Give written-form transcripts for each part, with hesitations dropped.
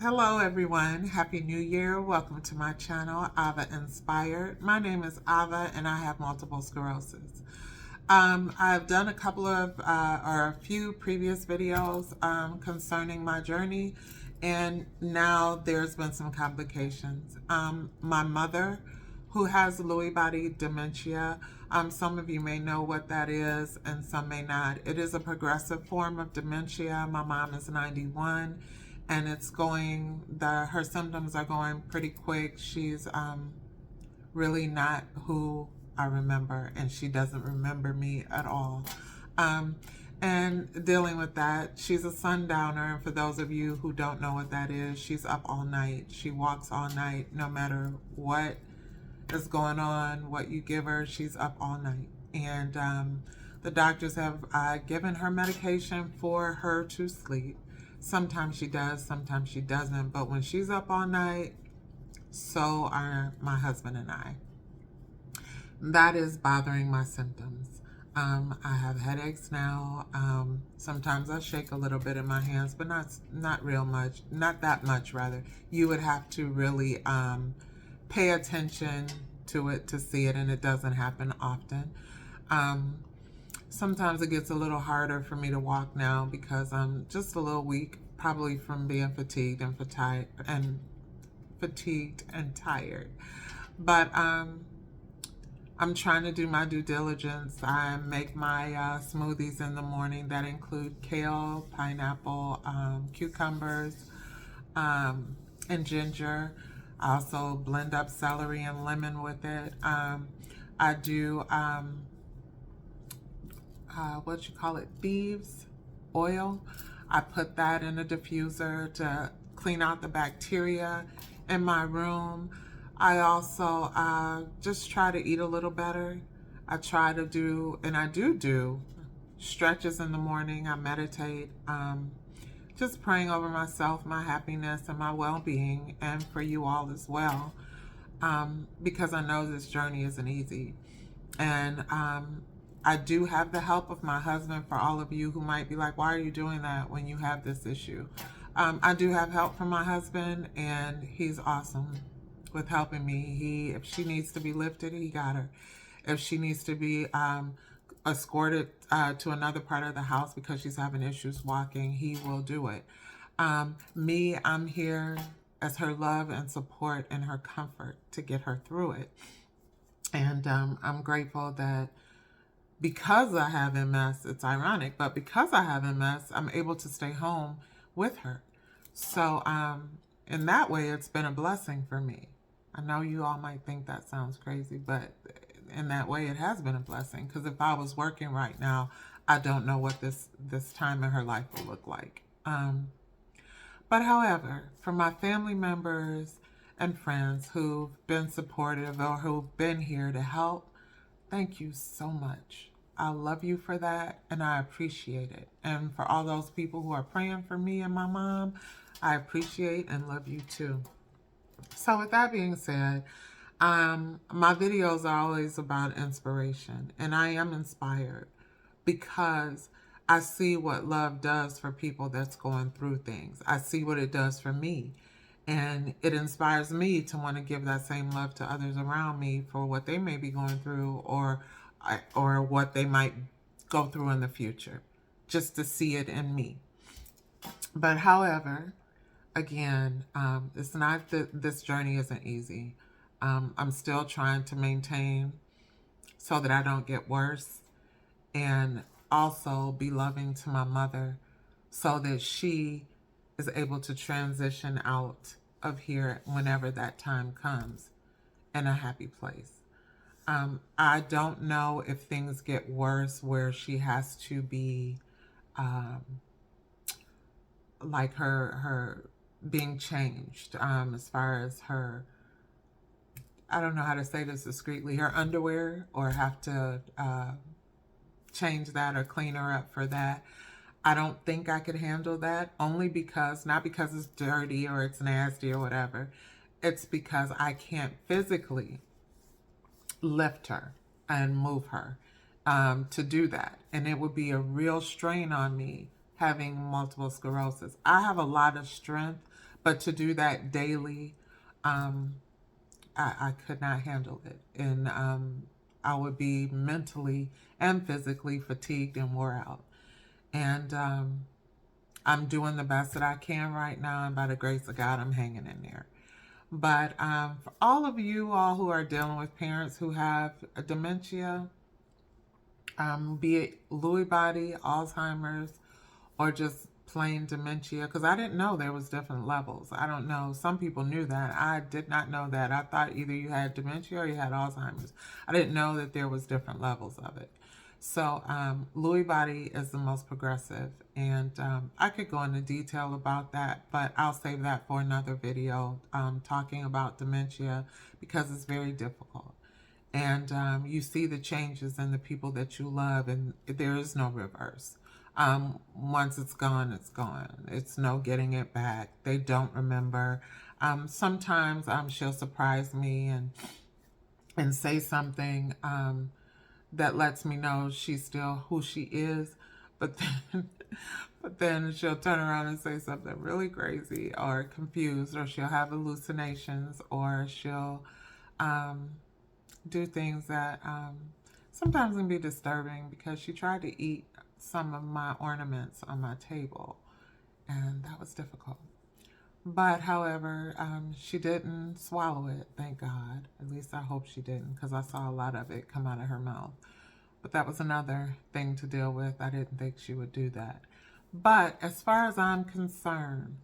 Hello everyone, Happy New Year. Welcome to my channel, Ava Inspired. My name is Ava and I have multiple sclerosis. I've done a couple of or a few previous videos concerning my journey, and now there's been some complications. My mother, who has Lewy body dementia, some of you may know what that is and some may not. It is a progressive form of dementia. My mom is 91 and her symptoms are going pretty quick. She's really not who I remember, and she doesn't remember me at all. Um, and dealing with that, she's a sundowner. And for those of you who don't know what that is, she's up all night. She walks all night, no matter what is going on, what you give her, she's up all night. And the doctors have given her medication for her to sleep. Sometimes she does, sometimes she doesn't. But when she's up all night, so are my husband and I. That is bothering my symptoms. I have headaches now. Sometimes I shake a little bit in my hands, but not real much, not that much rather. You would have to really pay attention to it to see it, and it doesn't happen often. Sometimes it gets a little harder for me to walk now because I'm just a little weak, probably from being fatigued and tired. But I'm trying to do my due diligence. I make my smoothies in the morning that include kale, pineapple, cucumbers, and ginger. I also blend up celery and lemon with it. I do thieves oil. I put that in a diffuser to clean out the bacteria in my room. I also just try to eat a little better. I try to do, and I do stretches in the morning. I meditate, just praying over myself, my happiness, and my well-being, and for you all as well, because I know this journey isn't easy. And I do have the help of my husband. For all of you who might be like, why are you doing that when you have this issue? I do have help from my husband, and he's awesome with helping me. If she needs to be lifted, he got her. If she needs to be escorted to another part of the house because she's having issues walking, he will do it. I'm here as her love and support and her comfort to get her through it. And I'm grateful that because I have MS, it's ironic, but because I have MS, I'm able to stay home with her. So in that way, it's been a blessing for me. I know you all might think that sounds crazy, but in that way, it has been a blessing. Because if I was working right now, I don't know what this time in her life will look like. But however, for my family members and friends who've been supportive or who've been here to help, thank you so much. I love you for that, and I appreciate it. And for all those people who are praying for me and my mom, I appreciate and love you too. So with that being said, my videos are always about inspiration, and I am inspired because I see what love does for people that's going through things. I see what it does for me, and it inspires me to want to give that same love to others around me for what they may be going through or what they might go through in the future, just to see it in me. But however, again, it's not that this journey isn't easy. I'm still trying to maintain so that I don't get worse, and also be loving to my mother so that she is able to transition out of here whenever that time comes in a happy place. I don't know if things get worse where she has to be like her being changed, as far as her, I don't know how to say this discreetly, her underwear, or have to change that or clean her up for that. I don't think I could handle that, only because, not because it's dirty or it's nasty or whatever, it's because I can't physically lift her and move her to do that. And it would be a real strain on me having multiple sclerosis. I have a lot of strength, But to do that daily, um, I could not handle it. And I would be mentally and physically fatigued and wore out. And I'm doing the best that I can right now. And by the grace of God, I'm hanging in there. But for all of you all who are dealing with parents who have a dementia, be it Lewy body, Alzheimer's, or just plain dementia, because I didn't know there was different levels. I don't know. Some people knew that. I did not know that. I thought either you had dementia or you had Alzheimer's. I didn't know that there was different levels of it. So Lewy body is the most progressive, and I could go into detail about that, but I'll save that for another video, talking about dementia, because it's very difficult. And you see the changes in the people that you love, and there is no reverse. Once it's gone, it's gone. It's no getting it back. They don't remember. Sometimes she'll surprise me and say something that lets me know she's still who she is, but then but then she'll turn around and say something really crazy or confused, or she'll have hallucinations, or she'll do things that sometimes can be disturbing, because she tried to eat some of my ornaments on my table, and that was difficult. But however, she didn't swallow it, thank God. At least I hope she didn't, because I saw a lot of it come out of her mouth. But that was another thing to deal with. I didn't think she would do that. But as far as I'm concerned,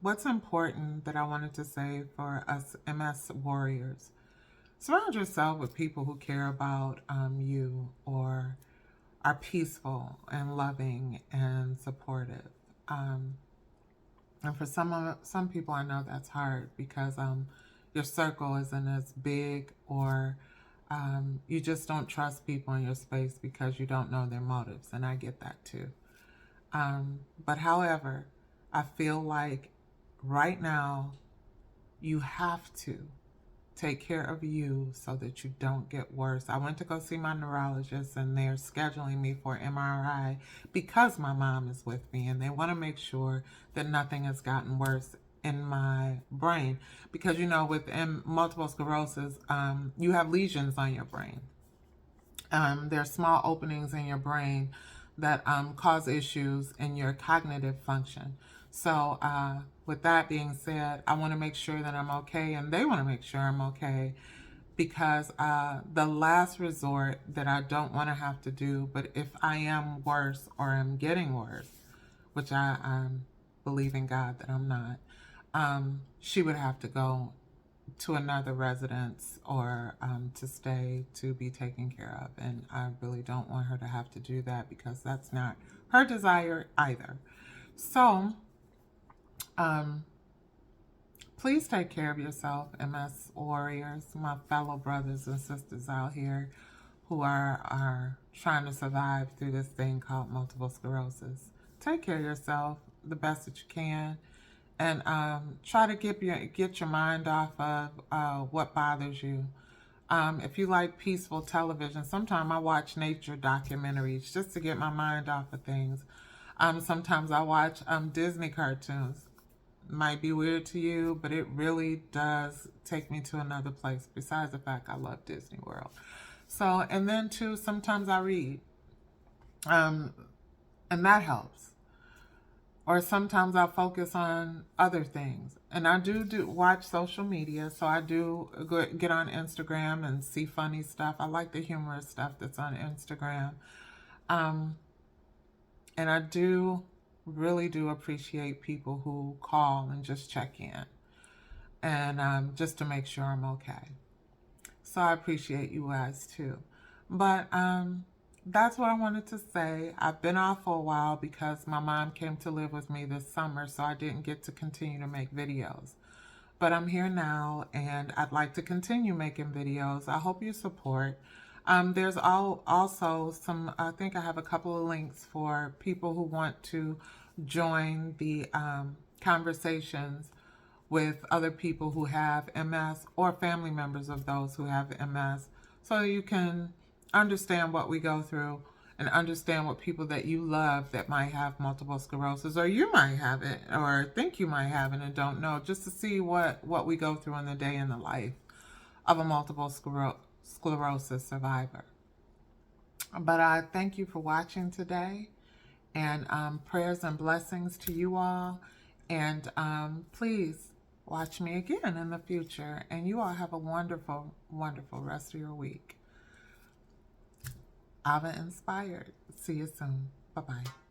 what's important that I wanted to say for us MS warriors: surround yourself with people who care about you, or are peaceful and loving and supportive. And for some people, I know that's hard, because your circle isn't as big, or you just don't trust people in your space because you don't know their motives, and I get that too. But however, I feel like right now you have to take care of you so that you don't get worse. I went to go see my neurologist, and they're scheduling me for MRI because my mom is with me, and they want to make sure that nothing has gotten worse in my brain, because you know, with multiple sclerosis, you have lesions on your brain. There are small openings in your brain that cause issues in your cognitive function. So with that being said, I want to make sure that I'm okay, and they want to make sure I'm okay, because the last resort that I don't want to have to do, but if I am worse or I'm getting worse, which I believe in God that I'm not, she would have to go to another residence, or to stay to be taken care of. And I really don't want her to have to do that, because that's not her desire either. So please take care of yourself, MS warriors, my fellow brothers and sisters out here who are trying to survive through this thing called multiple sclerosis. Take care of yourself the best that you can, and try to get your mind off of what bothers you. If you like peaceful television, sometimes I watch nature documentaries just to get my mind off of things. Sometimes I watch Disney cartoons. Might be weird to you, but it really does take me to another place, besides the fact I love Disney World. So, and then too, sometimes I read, and that helps. Or sometimes I focus on other things. And I do watch social media, so I do get on Instagram and see funny stuff. I like the humorous stuff that's on Instagram. And I really do appreciate people who call and just check in, and just to make sure I'm okay. So I appreciate you guys too. But that's what I wanted to say. I've been off for a while because my mom came to live with me this summer, so I didn't get to continue to make videos. But I'm here now, and I'd like to continue making videos. I hope you support. There's also some, I think I have a couple of links for people who want to join the conversations with other people who have MS, or family members of those who have MS, so you can understand what we go through and understand what people that you love that might have multiple sclerosis, or you might have it, or think you might have it and don't know, just to see what we go through in the day in the life of a multiple sclerosis survivor. But I thank you for watching today, and prayers and blessings to you all. And please watch me again in the future. And you all have a wonderful, wonderful rest of your week. Ava Inspired. See you soon. Bye-bye.